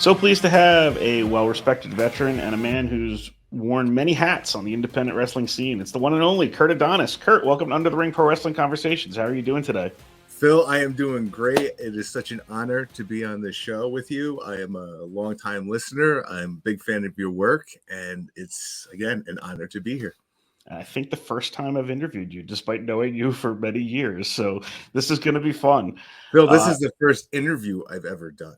So pleased to have a well respected veteran and a man who's worn many hats on the independent wrestling scene. It's the one and only Kurt Adonis. Kurt, welcome to Under the Ring Pro Wrestling Conversations. How are you doing today? Phil, I am doing great. It is such an honor to be on this show with you. I am a longtime listener. I'm a big fan of your work, and it's, again, an honor to be here. I think the first time I've interviewed you, despite knowing you for many years. So this is going to be fun. Phil, this Uh, is the first interview I've ever done.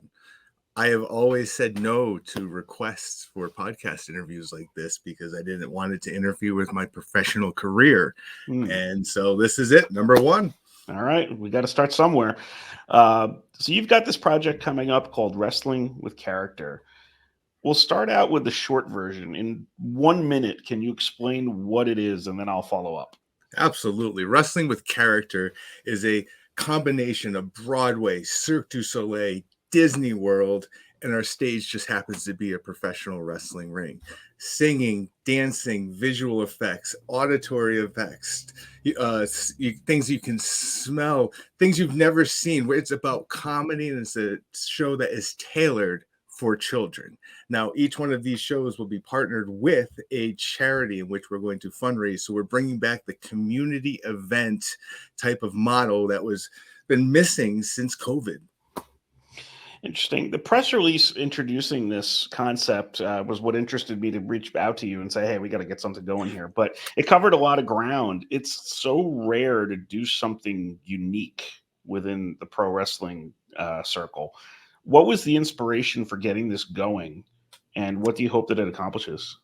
I have always said no to requests for podcast interviews like this because I didn't want it to interfere with my professional career. hmm, And so this is it, number one. all right, we got to start somewhere. So you've got this project coming up called Wrestling with Character. We'll start out with the short version. In 1 minute, can you explain what it is, and then I'll follow up? Absolutely. Wrestling with Character is a combination of Broadway, Cirque du Soleil, Disney World, and our stage just happens to be a professional wrestling ring. Singing, dancing, visual effects, auditory effects, things you can smell, things you've never seen. It's about comedy, and it's a show that is tailored for children. Now, each one of these shows will be partnered with a charity in which we're going to fundraise. So we're bringing back the community event type of model that was been missing since COVID. Interesting. The press release introducing this concept was what interested me to reach out to you and say, hey, we got to get something going here. But it covered a lot of ground. It's so rare to do something unique within the pro wrestling circle. What was the inspiration for getting this going? And what do you hope that it accomplishes?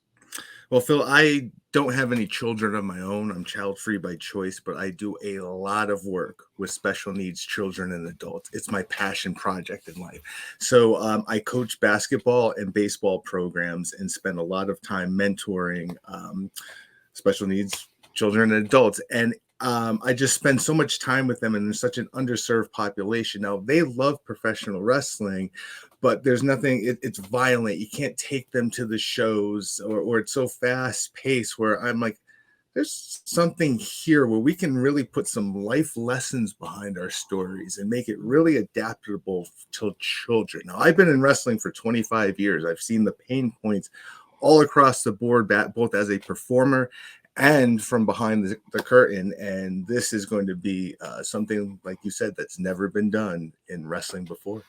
Well, Phil, I don't have any children of my own. I'm child free by choice, but I do a lot of work with special needs children and adults. It's my passion project in life. So I coach basketball and baseball programs and spend a lot of time mentoring special needs children and adults. And I just spend so much time with them, and there's such an underserved population. Now, they love professional wrestling, but there's nothing, it's violent. You can't take them to the shows, or it's so fast paced where I'm like, there's something here where we can really put some life lessons behind our stories and make it really adaptable to children. Now, I've been in wrestling for 25 years. I've seen the pain points all across the board, both as a performer and from behind the curtain. And this is going to be something, like you said, that's never been done in wrestling before.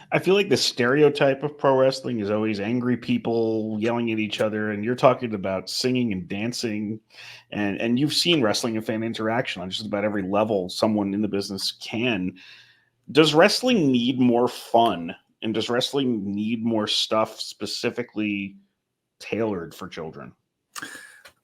I feel like the stereotype of pro wrestling is always angry people yelling at each other, and you're talking about singing and dancing, and you've seen wrestling and fan interaction on just about every level someone in the business can. Does wrestling need more fun, and does wrestling need more stuff specifically tailored for children?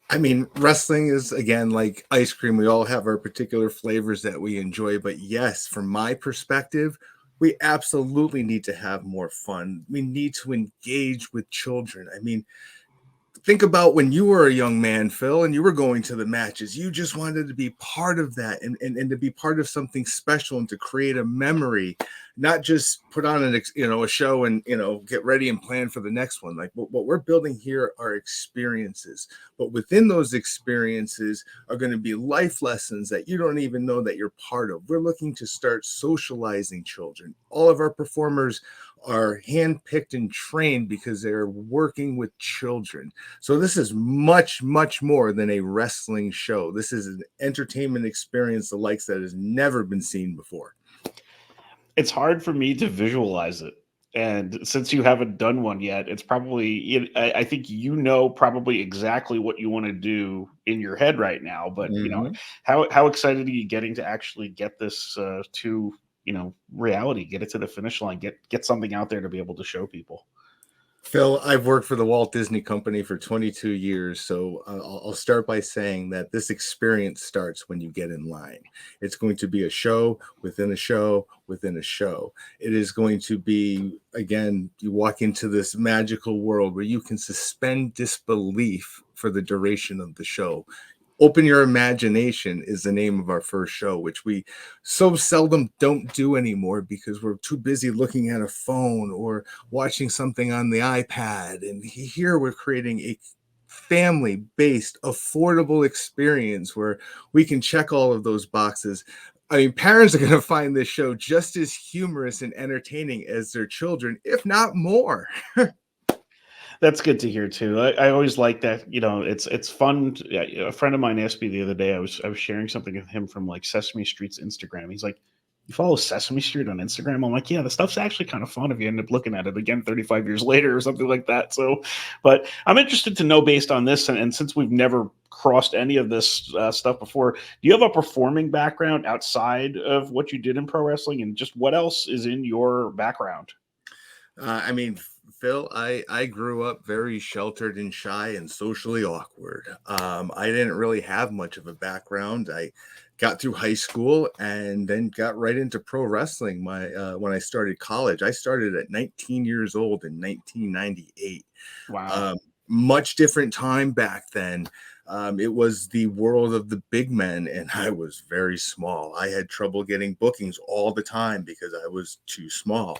I mean, wrestling is, again, like ice cream. We all have our particular flavors that we enjoy. But yes, from my perspective, we absolutely need to have more fun. We need to engage with children. I mean, think about when you were a young man, Phil, and you were going to the matches. You just wanted to be part of that, and to be part of something special, and to create a memory, not just put on a show and get ready and plan for the next one. Like what we're building here are experiences, but within those experiences are going to be life lessons that you don't even know that you're part of. We're looking to start socializing children. All of our performers are handpicked and trained because they're working with children. So this is much, much more than a wrestling show. This is an entertainment experience the likes that has never been seen before. It's hard for me to visualize it. And since you haven't done one yet, it's probably, I think you know probably exactly what you want to do in your head right now. But, Mm-hmm. how excited are you getting to actually get this to, reality, get it to the finish line, get something out there to be able to show people? Phil, I've worked for the Walt Disney Company for 22 years, so I'll start by saying that this experience starts when you get in line. It's going to be a show within a show within a show. It is going to be, again, you walk into this magical world where you can suspend disbelief for the duration of the show. Open Your Imagination is the name of our first show, which we so seldom don't do anymore because we're too busy looking at a phone or watching something on the iPad. And here we're creating a family based, affordable experience where we can check all of those boxes. I mean, parents are going to find this show just as humorous and entertaining as their children, if not more. That's good to hear too. I always like that. It's fun. Yeah, a friend of mine asked me the other day. I was sharing something with him from like Sesame Street's Instagram. He's like, "You follow Sesame Street on Instagram?" I'm like, "Yeah, the stuff's actually kind of fun if you end up looking at it again 35 years later or something like that." So, but I'm interested to know based on this, and since we've never crossed any of this stuff before, do you have a performing background outside of what you did in pro wrestling, and just what else is in your background? I mean, Phil, I grew up very sheltered and shy and socially awkward. I didn't really have much of a background. I got through high school and then got right into pro wrestling. When I started college, I started at 19 years old in 1998. Wow. Um, Much different time back then. It was the world of the big men, and I was very small. I had trouble getting bookings all the time because I was too small.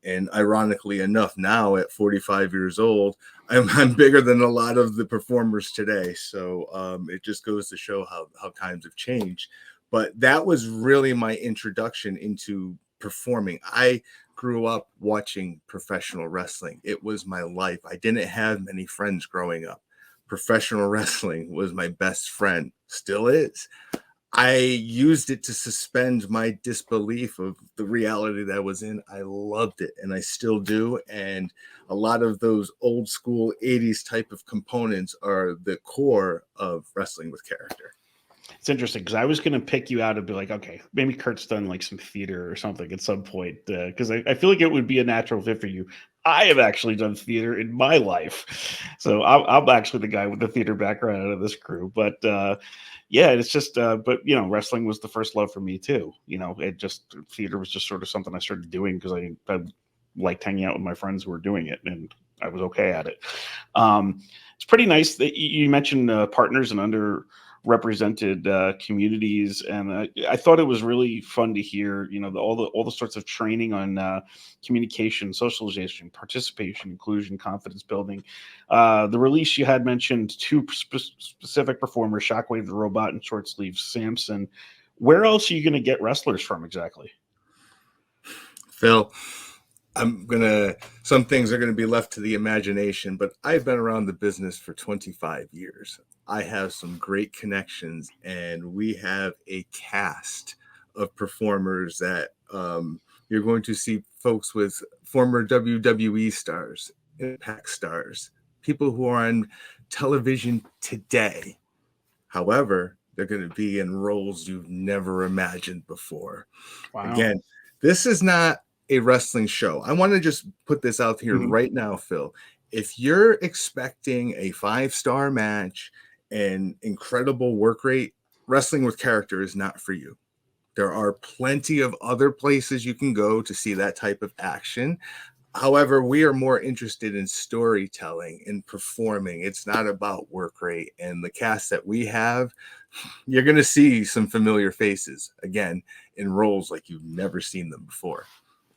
And ironically enough, now at 45 years old, I'm bigger than a lot of the performers today. So it just goes to show how times have changed. But that was really my introduction into performing. I grew up watching professional wrestling. It was my life. I didn't have many friends growing up. Professional wrestling was my best friend, still is. I used it to suspend my disbelief of the reality that I was in. I loved it and I still do. And a lot of those old school 80s type of components are the core of wrestling with character. It's interesting because I was going to pick you out and be like, okay, maybe Kurt's done like some theater or something at some point because I feel like it would be a natural fit for you. I have actually done theater in my life, so I'm actually the guy with the theater background out of this crew. But yeah, it's just, but wrestling was the first love for me too. It just theater was just sort of something I started doing because I liked hanging out with my friends who were doing it, and I was okay at it. It's pretty nice that you mentioned partners and underrepresented communities, and I thought it was really fun to hear, all the sorts of training on communication, socialization, participation, inclusion, confidence building. The release you had mentioned two specific performers: Shockwave the Robot and Short Sleeve Samson. Where else are you going to get wrestlers from exactly? Phil, some things are gonna be left to the imagination, but I've been around the business for 25 years. I have some great connections, and we have a cast of performers that you're going to see folks with former WWE stars, Impact stars, people who are on television today. However, they're going to be in roles you've never imagined before. Wow. Again, this is not a wrestling show. I want to just put this out here Mhm. right now, Phil. If you're expecting a 5-star match and incredible work rate, wrestling with character is not for you. There are plenty of other places you can go to see that type of action. However, we are more interested in storytelling and performing. It's not about work rate. And the cast that we have, you're going to see some familiar faces again in roles like you've never seen them before.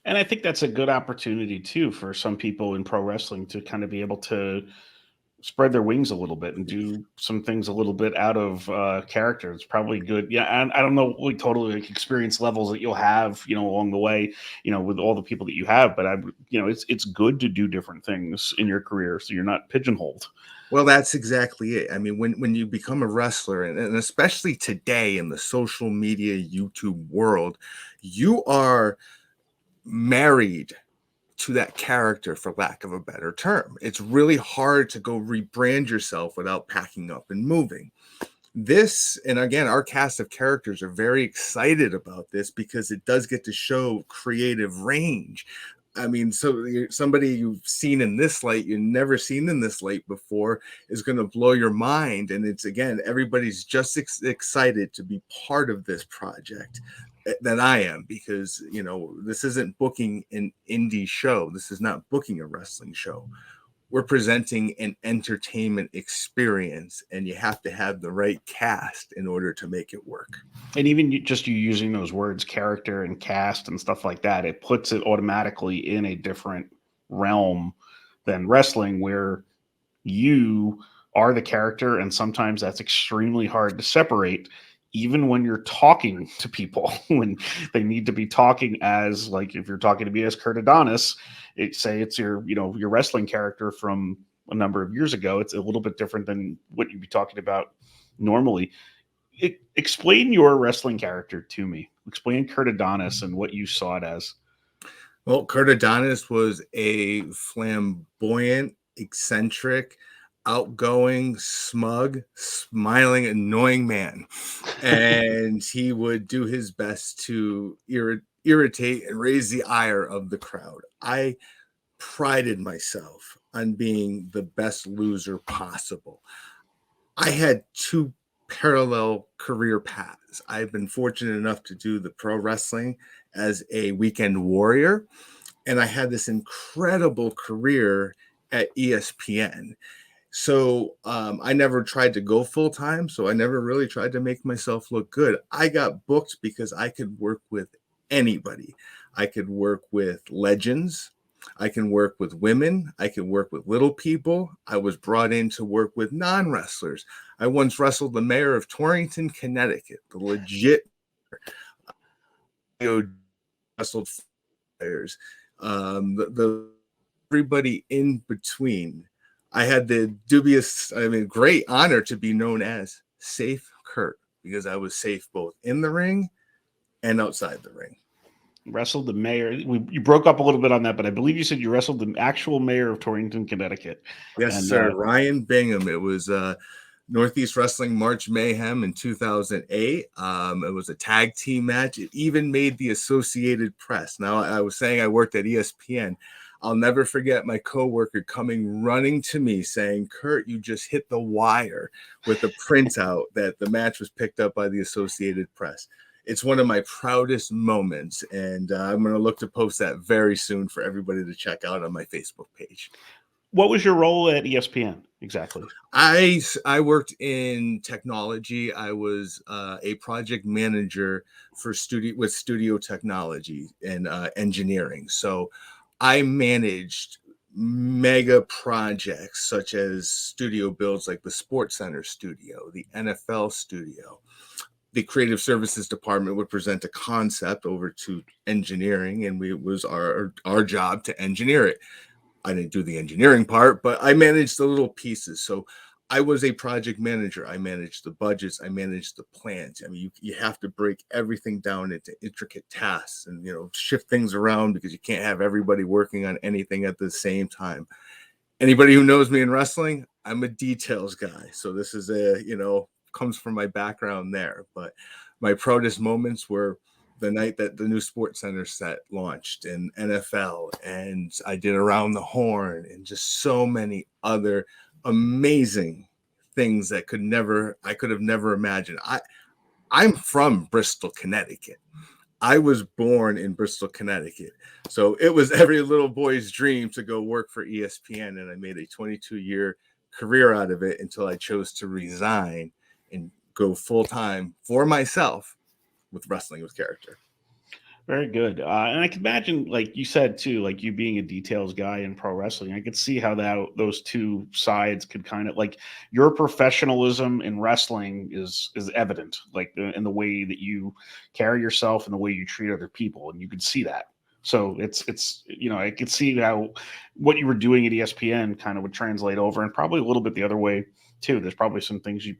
And I think that's a good opportunity too for some people in pro wrestling to kind of be able to spread their wings a little bit and do some things a little bit out of character. It's probably good. Yeah, and I don't know what totally like experience levels that you'll have, along the way, with all the people that you have. But it's good to do different things in your career so you're not pigeonholed. Well, that's exactly it. I mean, when you become a wrestler, and especially today in the social media YouTube world, you are married to that character, for lack of a better term. It's really hard to go rebrand yourself without packing up and moving. This, and again, our cast of characters are very excited about this because it does get to show creative range. I mean, so somebody you've seen in this light, you've never seen in this light before, is going to blow your mind. And it's again, everybody's just excited to be part of this project than I am, because this isn't booking an indie show. This is not booking a wrestling show. We're presenting an entertainment experience, and you have to have the right cast in order to make it work. And even just you using those words, character and cast and stuff like that, it puts it automatically in a different realm than wrestling, where you are the character, and sometimes that's extremely hard to separate, even when you're talking to people, when they need to be talking as, like, if you're talking to me as Kurt Adonis, say it's your, your wrestling character from a number of years ago, it's a little bit different than what you'd be talking about normally. Explain your wrestling character to me. Explain Kurt Adonis and what you saw it as. Well, Kurt Adonis was a flamboyant, eccentric, outgoing, smug, smiling, annoying man. And he would do his best to irritate and raise the ire of the crowd. I prided myself on being the best loser possible. I had two parallel career paths. I've been fortunate enough to do the pro wrestling as a weekend warrior, and I had this incredible career at ESPN. So I never tried to go full time. So I never really tried to make myself look good. I got booked because I could work with anybody. I could work with legends. I can work with women. I can work with little people. I was brought in to work with non-wrestlers. I once wrestled the mayor of Torrington, Connecticut, the legit wrestled players, everybody in between. I had the great honor to be known as Safe Kurt because I was safe both in the ring and outside the ring. Wrestled the mayor. You broke up a little bit on that, but I believe you said you wrestled the actual mayor of Torrington, Connecticut. Yes, and, sir. Ryan Bingham. It was Northeast Wrestling March Mayhem in 2008. It was a tag team match. It even made the Associated Press. Now, I was saying I worked at ESPN. I'll never forget my coworker coming running to me saying, "Kurt, you just hit the wire," with the printout that the match was picked up by the Associated Press. It's one of my proudest moments, and I'm going to look to post that very soon for everybody to check out on my Facebook page. What was your role at ESPN exactly? I worked in technology. I was a project manager for studio technology and engineering. So I managed mega projects such as studio builds like the Sports Center studio, the NFL studio. The creative services department would present a concept over to engineering, and it was our job to engineer it. I didn't do the engineering part, but I managed the little pieces. So I was a project manager. I managed the budgets. I managed the plans. I mean, you have to break everything down into intricate tasks and, shift things around because you can't have everybody working on anything at the same time. Anybody who knows me in wrestling, I'm a details guy. So this is comes from my background there. But my proudest moments were the night that the new Sports Center set launched in NFL, and I did Around the Horn and just so many other amazing things that I could have never imagined. I'm from Bristol, Connecticut. I was born in Bristol, Connecticut. So it was every little boy's dream to go work for ESPN, and I made a 22-year career out of it until I chose to resign and go full-time for myself with wrestling with character. Very good. And I can imagine, like you said too, like you being a details guy in pro wrestling, I could see how those two sides could kind of, like, your professionalism in wrestling is evident, like in the way that you carry yourself and the way you treat other people, and you could see that. So it's I could see how what you were doing at ESPN kind of would translate over, and probably a little bit the other way too. There's probably some things you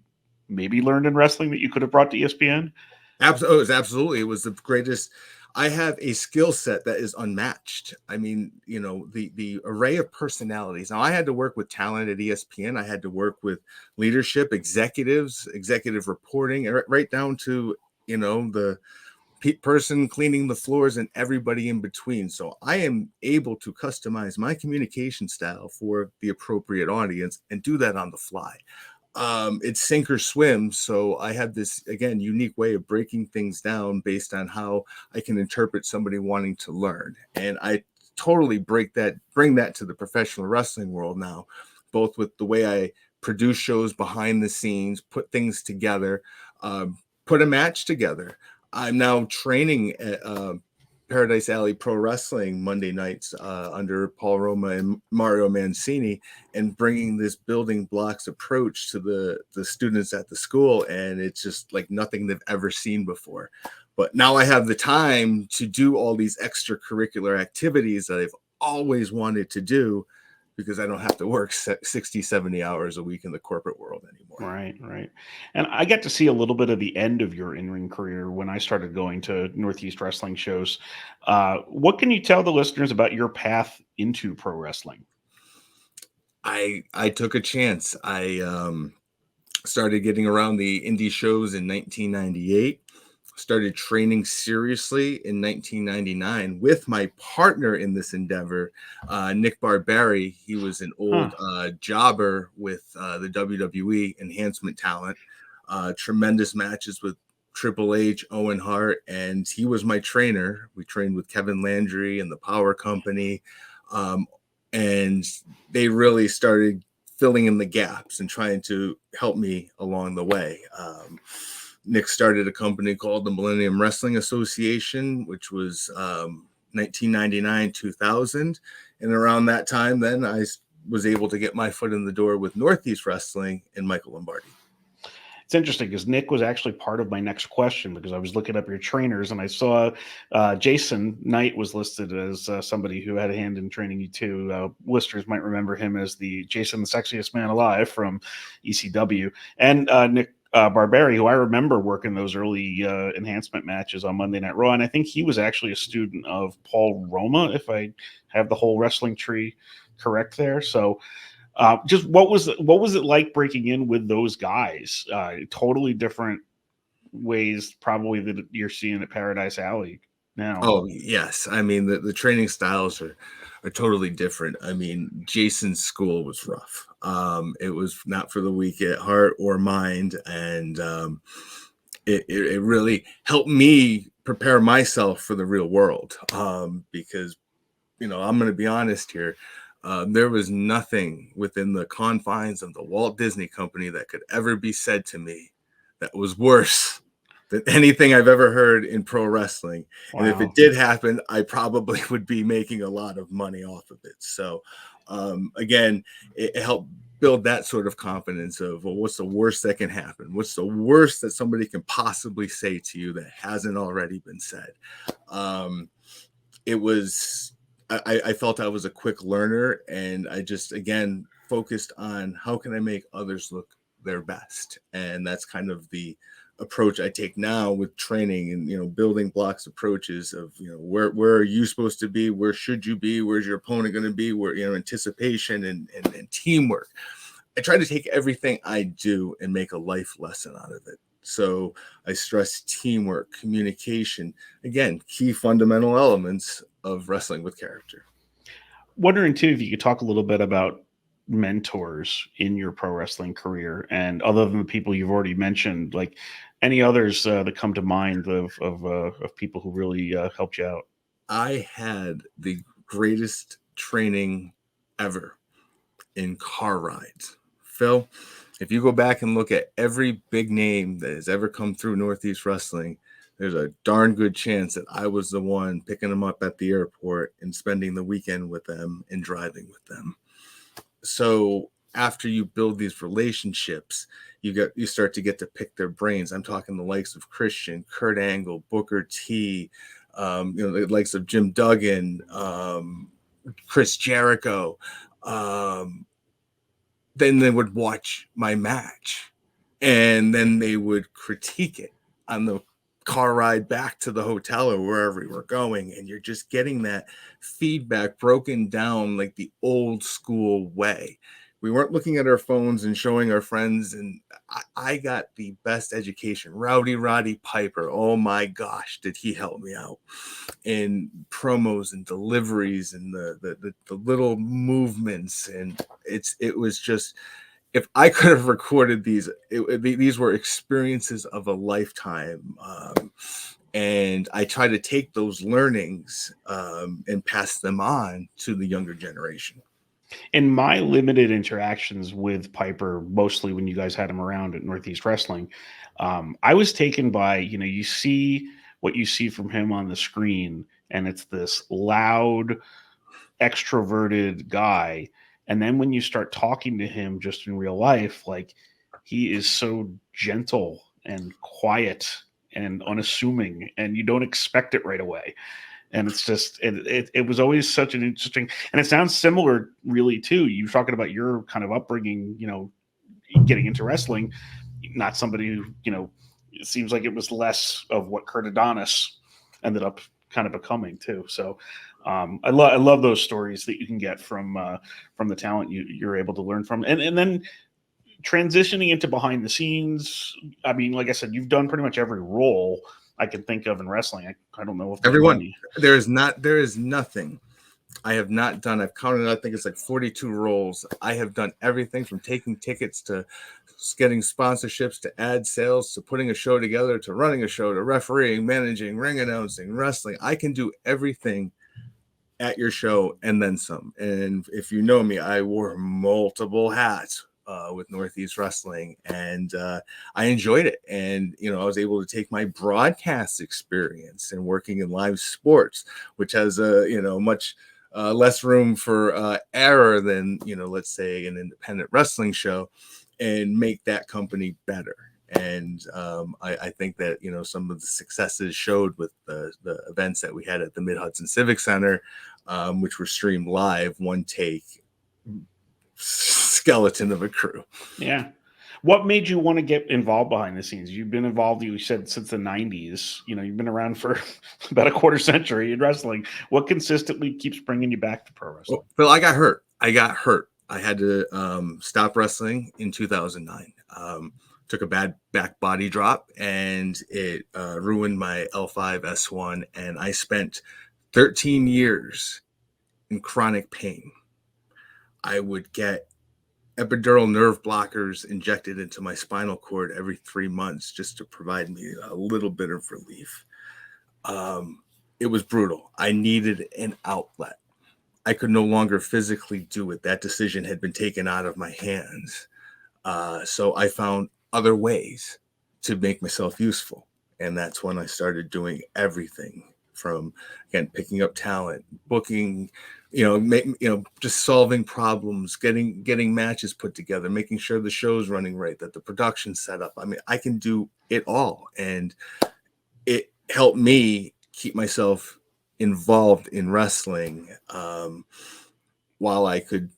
maybe learned in wrestling that you could have brought to ESPN. Absolutely. It was the greatest. I have a skill set that is unmatched. I mean, the array of personalities. Now, I had to work with talent at ESPN. I had to work with leadership, executives, executive reporting, right down to, the person cleaning the floors and everybody in between. So I am able to customize my communication style for the appropriate audience and do that on the fly. It's sink or swim. So I have this, again, unique way of breaking things down based on how I can interpret somebody wanting to learn. And I totally bring that to the professional wrestling world now, both with the way I produce shows behind the scenes, put things together, put a match together. I'm now training Paradise Alley Pro Wrestling Monday nights under Paul Roma and Mario Mancini, and bringing this building blocks approach to the students at the school. And it's just like nothing they've ever seen before. But now I have the time to do all these extracurricular activities that I've always wanted to do, because I don't have to work 60, 70 hours a week in the corporate world anymore. Right, right. And I got to see a little bit of the end of your in-ring career when I started going to Northeast wrestling shows. What can you tell the listeners about your path into pro wrestling? I took a chance. I started getting around the indie shows in 1998. Started training seriously in 1999 with my partner in this endeavor, Nick Barberi. He was an old jobber with the WWE enhancement talent, tremendous matches with Triple H, Owen Hart, and he was my trainer. We trained with Kevin Landry and the Power Company, and they really started filling in the gaps and trying to help me along the way. Nick started a company called the Millennium Wrestling Association, which was 1999, 2000. And around that time, then I was able to get my foot in the door with Northeast Wrestling and Michael Lombardi. It's interesting because Nick was actually part of my next question, because I was looking up your trainers and I saw Jason Knight was listed as somebody who had a hand in training you too. Listeners might remember him as the Jason, the sexiest man alive from ECW, and Nick Barberi, who I remember working those early enhancement matches on Monday Night Raw, and I think he was actually a student of Paul Roma, if I have the whole wrestling tree correct there. So, just what was it like breaking in with those guys? Totally different ways, probably, that you're seeing at Paradise Alley now. Oh yes, I mean the training styles are totally different. I mean, Jason's school was rough. It was not for the weak at heart or mind, and it really helped me prepare myself for the real world. Because I'm going to be honest here. There was nothing within the confines of the Walt Disney Company that could ever be said to me that was worse than anything I've ever heard in pro wrestling. Wow. And if it did happen, I probably would be making a lot of money off of it. So, again, it helped build that sort of confidence of, well, what's the worst that can happen? What's the worst that somebody can possibly say to you that hasn't already been said? I felt I was a quick learner, and I just, again, focused on how can I make others look their best. And that's kind of the approach I take now with training and, building blocks approaches of, where are you supposed to be? Where should you be? Where's your opponent going to be? Where, anticipation and teamwork. I try to take everything I do and make a life lesson out of it. So I stress teamwork, communication, again, key fundamental elements of wrestling with character. Wondering too if you could talk a little bit about mentors in your pro wrestling career, and other than the people you've already mentioned, like any others that come to mind of people who really helped you out. I had the greatest training ever in car rides. Phil, if you go back and look at every big name that has ever come through Northeast Wrestling, there's a darn good chance that I was the one picking them up at the airport and spending the weekend with them and driving with them. So after you build these relationships, you start to get to pick their brains. I'm talking the likes of Christian, Kurt Angle, Booker T, the likes of Jim Duggan, Chris Jericho. Then they would watch my match, and then they would critique it on the car ride back to the hotel or wherever we were going. And you're just getting that feedback broken down like the old school way. We weren't looking at our phones and showing our friends. And I got the best education. Rowdy Roddy Piper, oh my gosh, did he help me out in promos and deliveries and the little movements. And it was just, if I could have recorded these, these were experiences of a lifetime. And I try to take those learnings and pass them on to the younger generation. In my limited interactions with Piper, mostly when you guys had him around at Northeast Wrestling, I was taken by, you see what you see from him on the screen, and it's this loud, extroverted guy. And then when you start talking to him just in real life, like he is so gentle and quiet and unassuming, and you don't expect it right away. And it's just it was always such an interesting, and it sounds similar really too. You talking about your kind of upbringing, getting into wrestling, not somebody who, it seems like it was less of what Kurt Adonis ended up kind of becoming too. So I love those stories that you can get from the talent you're able to learn from, and then transitioning into behind the scenes. I mean, like I said, you've done pretty much every role I can think of in wrestling. I don't know if there's Everyone, any. there is nothing I have not done. I've counted, I think it's like 42 roles. I have done everything from taking tickets to getting sponsorships to ad sales to putting a show together to running a show to refereeing, managing, ring announcing, wrestling. I can do everything at your show and then some. And if you know me, I wore multiple hats with Northeast Wrestling, and I enjoyed it. And I was able to take my broadcast experience and working in live sports, which has a much less room for error than let's say an independent wrestling show, and make that company better. And I think that some of the successes showed with the events that we had at the Mid Hudson Civic Center, which were streamed live, one take, skeleton of a crew. Yeah. What made you want to get involved behind the scenes? You've been involved, you said, since the 90s. You've been around for about a quarter century in wrestling. What consistently keeps bringing you back to pro wrestling? Well, Phil, I got hurt. I had to stop wrestling in 2009. Took a bad back body drop, and it ruined my L5 S1, and I spent 13 years in chronic pain. I would get epidural nerve blockers injected into my spinal cord every 3 months just to provide me a little bit of relief. It was brutal. I needed an outlet. I could no longer physically do it. That decision had been taken out of my hands. So I found other ways to make myself useful. And that's when I started doing everything from, again, picking up talent, booking, just solving problems, getting matches put together, making sure the show's running right, that the production's set up. I mean, I can do it all. And it helped me keep myself involved in wrestling while I could,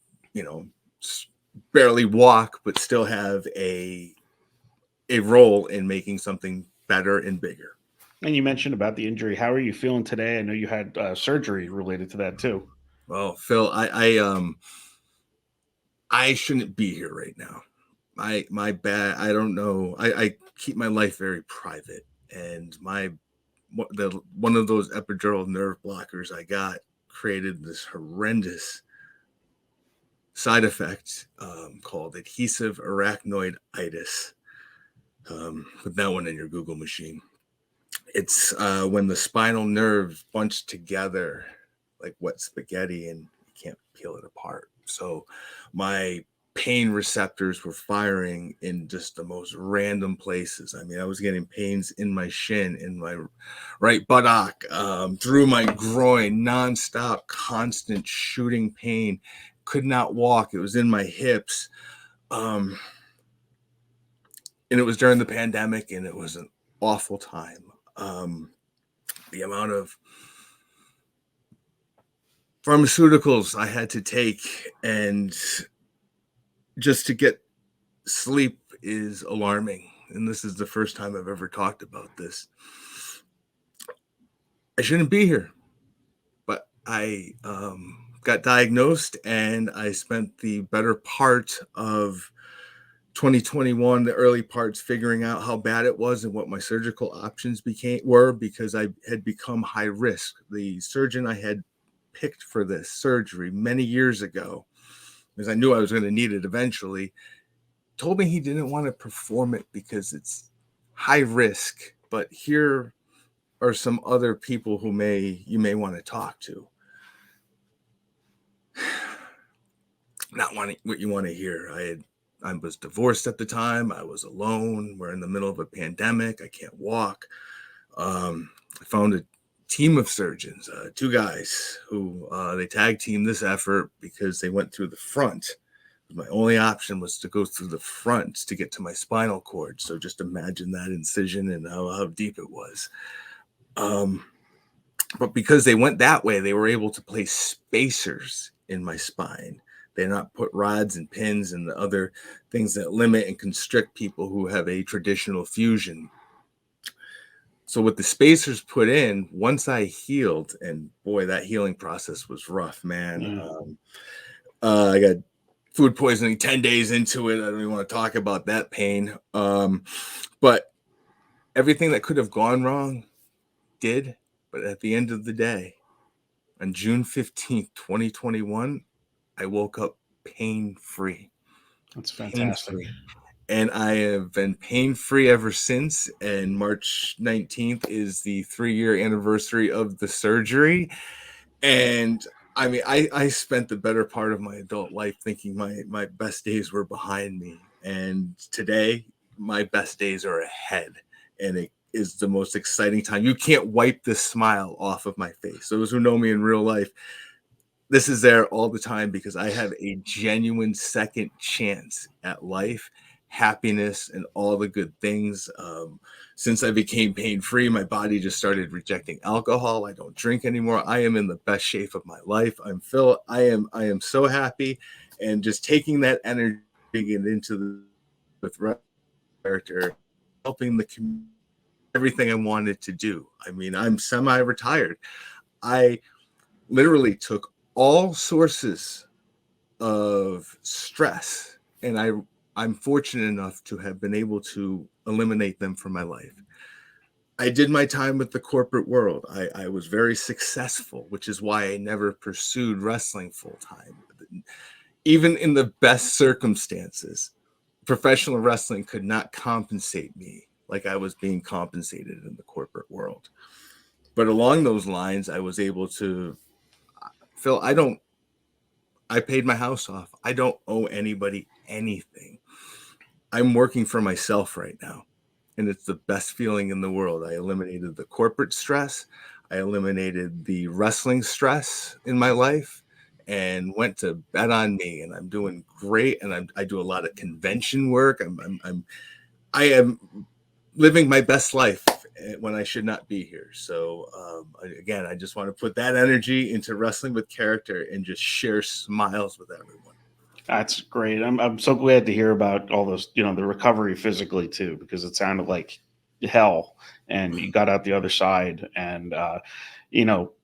barely walk, but still have a role in making something better and bigger. And you mentioned about the injury. How are you feeling today? I know you had surgery related to that too. Well, Phil, I shouldn't be here right now. My bad. I don't know. I keep my life very private, and one of those epidural nerve blockers I got created this horrendous side effect called adhesive arachnoiditis. Put that one in your Google machine. It's when the spinal nerves bunch together like wet spaghetti and you can't peel it apart. So my pain receptors were firing in just the most random places. I mean, I was getting pains in my shin, in my right buttock, through my groin, nonstop, constant shooting pain. Could not walk. It was in my hips. And it was during the pandemic, and it was an awful time. The amount of pharmaceuticals I had to take and just to get sleep is alarming. And this is the first time I've ever talked about this. I shouldn't be here, but I got diagnosed, and I spent the better part of 2021, the early parts, figuring out how bad it was and what my surgical options were, because I had become high risk. The surgeon I had picked for this surgery many years ago, because I knew I was going to need it eventually, told me he didn't want to perform it because it's high risk, but here are some other people who you may want to talk to. Not wanting what you want to hear. I was divorced at the time. I was alone. We're in the middle of a pandemic. I can't walk. I found a team of surgeons, two guys who they tag team this effort because they went through the front. My only option was to go through the front to get to my spinal cord. So just imagine that incision and how deep it was. But because they went that way, they were able to place spacers in my spine. They not put rods and pins and the other things that limit and constrict people who have a traditional fusion. So with the spacers put in, once I healed, and boy, that healing process was rough, man. I got food poisoning 10 days into it. I don't even want to talk about that pain. But everything that could have gone wrong did. But at the end of the day, on June 15th, 2021, I woke up pain-free. That's fantastic. Pain-free. And I have been pain-free ever since. And March 19th is the 3-year anniversary of the surgery. And I mean, I spent the better part of my adult life thinking my best days were behind me. And today, my best days are ahead. And it is the most exciting time. You can't wipe this smile off of my face. Those who know me in real life, this is there all the time because I have a genuine second chance at life, happiness, and all the good things. Since I became pain-free, my body just started rejecting alcohol. I don't drink anymore. I am in the best shape of my life. I am so happy, and just taking that energy into with character, helping the community, everything I wanted to do. I mean, I'm semi-retired. I literally took all sources of stress, and I'm fortunate enough to have been able to eliminate them from my life. I did my time with the corporate world. I was very successful, which is why I never pursued wrestling full time. Even in the best circumstances, professional wrestling could not compensate me like I was being compensated in the corporate world. But along those lines, I was able to, Phil, I paid my house off. I don't owe anybody anything. I'm working for myself right now, and it's the best feeling in the world. I eliminated the corporate stress. I eliminated the wrestling stress in my life and went to bet on me, and I'm doing great. And I do a lot of convention work. I am living my best life when I should not be here. So again, I just want to put that energy into wrestling with character and just share smiles with everyone. That's great. I'm so glad to hear about all those, the recovery physically too, because it sounded like hell and you got out the other side. And,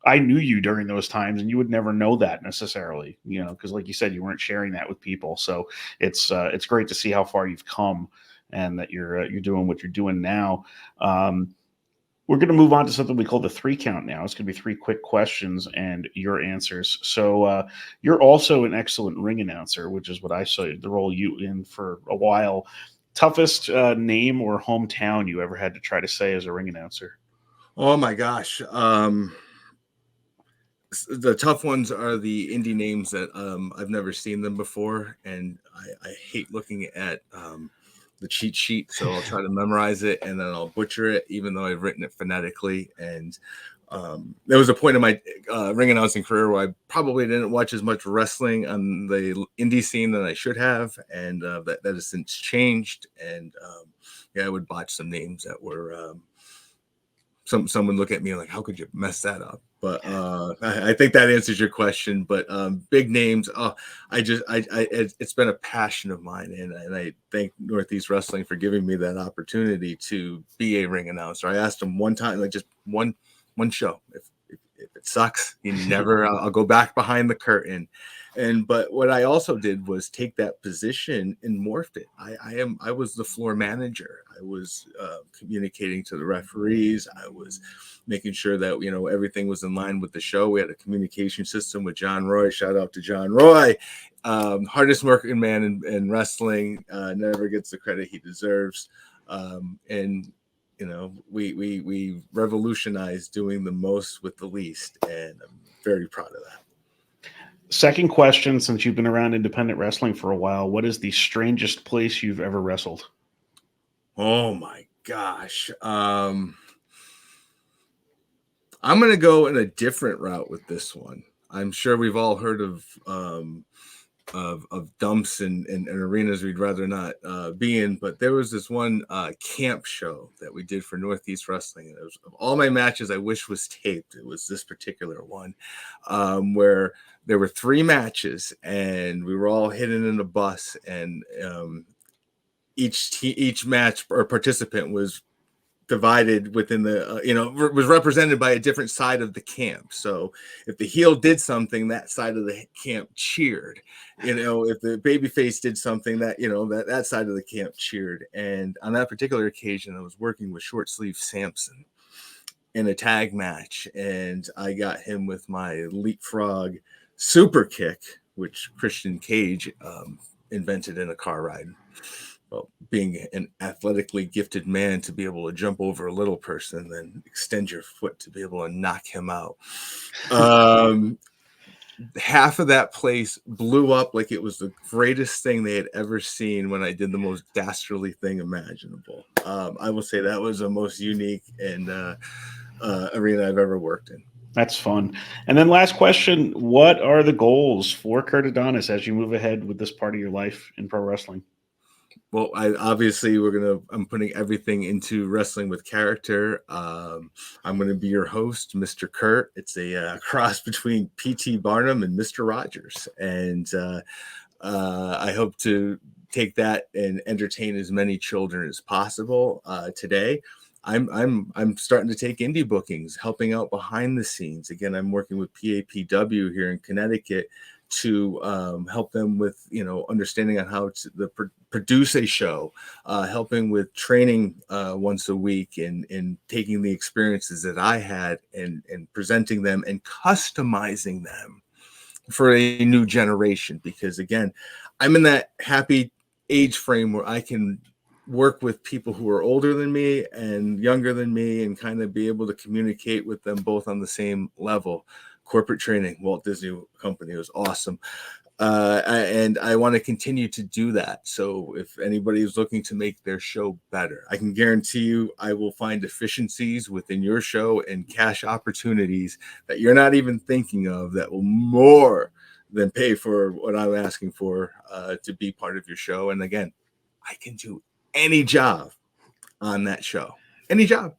I knew you during those times and you would never know that necessarily, because like you said, you weren't sharing that with people. So it's great to see how far you've come and that you're doing what you're doing now. We're going to move on to something we call the 3 count now. It's going to be 3 quick questions and your answers. So you're also an excellent ring announcer, which is what I saw the role you in for a while. Toughest name or hometown you ever had to try to say as a ring announcer? Oh my gosh. The tough ones are the indie names that I've never seen them before. And I hate looking at the cheat sheet. So I'll try to memorize it and then I'll butcher it, even though I've written it phonetically. And there was a point in my ring announcing career where I probably didn't watch as much wrestling on the indie scene than I should have. And that has since changed. And I would botch some names that were some would look at me like, how could you mess that up? But I think that answers your question. But big names, it's been a passion of mine, and I thank Northeast Wrestling for giving me that opportunity to be a ring announcer. I asked them one time, like just one show. If it sucks, you never. I'll go back behind the curtain. But what I also did was take that position and morphed it. I was the floor manager. I was communicating to the referees. I was making sure that everything was in line with the show. We had a communication system with John Roy. Shout out to John Roy, hardest working man in wrestling. Never gets the credit he deserves. And we revolutionized doing the most with the least, and I'm very proud of that. Second question, since you've been around independent wrestling for a while, what is the strangest place you've ever wrestled? Oh my gosh. I'm going to go in a different route with this one. I'm sure we've all heard of dumps and arenas we'd rather not be in, but there was this one camp show that we did for Northeast Wrestling, and it was, of all my matches I wish was taped, it was this particular one, where there were 3 matches and we were all hidden in a bus, and each match or participant was divided within the was represented by a different side of the camp. So if the heel did something, that side of the camp cheered. If the babyface did something, that side of the camp cheered. And on that particular occasion, I was working with Short Sleeve Samson in a tag match, and I got him with my leapfrog super kick, which Christian Cage invented in a car ride. Well, being an athletically gifted man, to be able to jump over a little person, then extend your foot to be able to knock him out. Half of that place blew up like it was the greatest thing they had ever seen when I did the most dastardly thing imaginable. I will say that was the most unique and arena I've ever worked in. That's fun. And then last question, what are the goals for Kurt Adonis as you move ahead with this part of your life in pro wrestling? Well, I'm putting everything into wrestling with character. I'm going to be your host, Mr. Kurt. It's a cross between P.T. Barnum and Mr. Rogers. And I hope to take that and entertain as many children as possible. Today, I'm starting to take indie bookings, helping out behind the scenes. Again, I'm working with PAPW here in Connecticut to help them with understanding on how to produce a show, helping with training once a week, and taking the experiences that I had and presenting them and customizing them for a new generation. Because again, I'm in that happy age frame where I can work with people who are older than me and younger than me and kind of be able to communicate with them both on the same level. Corporate training, Walt Disney Company, was awesome. And I want to continue to do that. So if anybody is looking to make their show better, I can guarantee you I will find efficiencies within your show and cash opportunities that you're not even thinking of that will more than pay for what I'm asking for to be part of your show. And again, I can do any job on that show. Any job.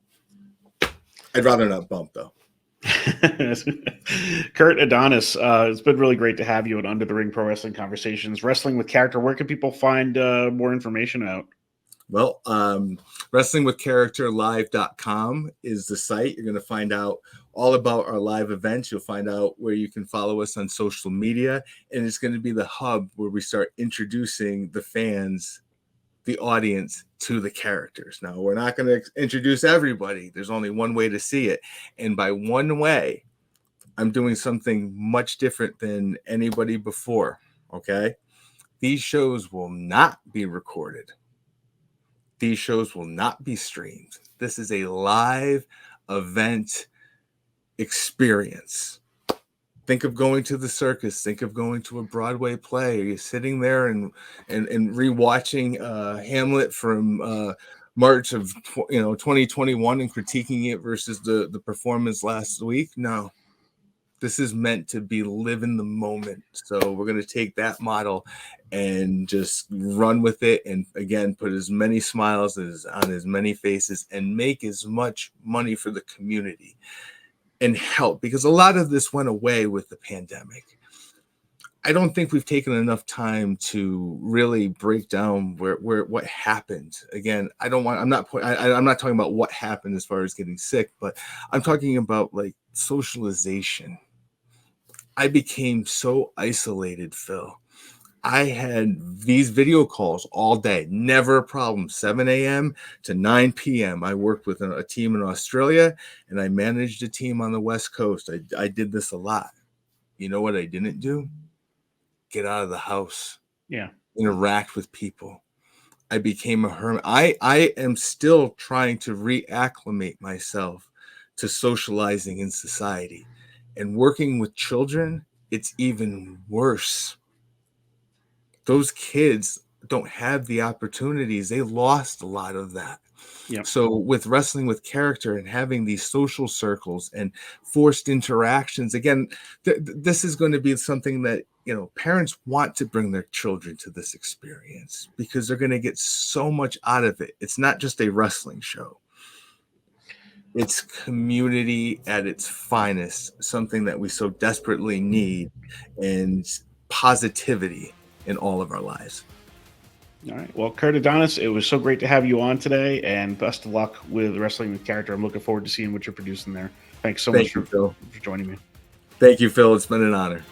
I'd rather not bump, though. Kurt Adonis, it's been really great to have you at Under the Ring Pro Wrestling Conversations. Wrestling with Character, where can people find more information out? Well, wrestlingwithcharacterlive.com is the site. You're going to find out all about our live events. You'll find out where you can follow us on social media. And it's going to be the hub where we start introducing the fans, the audience, to the characters. Now, we're not going to introduce everybody. There's only one way to see it. And by one way, I'm doing something much different than anybody before. Okay? These shows will not be recorded. These shows will not be streamed. This is a live event experience. Think of going to the circus. Think of going to a Broadway play. You're sitting there and rewatching Hamlet from March of 2021 and critiquing it versus the performance last week. No, this is meant to be live in the moment. So we're going to take that model and just run with it. And again, put as many smiles on as many faces and make as much money for the community and help, because a lot of this went away with the pandemic. I don't think we've taken enough time to really break down what happened. Again, I'm not talking about what happened as far as getting sick, but I'm talking about like socialization. I became so isolated, Phil. I had these video calls all day, never a problem, 7 a.m. to 9 p.m. I worked with a team in Australia, and I managed a team on the West Coast. I did this a lot. You know what I didn't do? Get out of the house. Yeah. Interact with people. I became a hermit. I am still trying to reacclimate myself to socializing in society. And working with children, it's even worse. Those kids don't have the opportunities. They lost a lot of that. Yep. So with wrestling with character and having these social circles and forced interactions, again, this is going to be something that, you know, parents want to bring their children to this experience because they're going to get so much out of it. It's not just a wrestling show. It's community at its finest, something that we so desperately need, and positivity in all of our lives. All right. Well, Kurt Adonis, it was so great to have you on today, and best of luck with Wrestling with Character. I'm looking forward to seeing what you're producing there. Thanks so much Thank you, Phil. for joining me. Thank you, Phil. It's been an honor.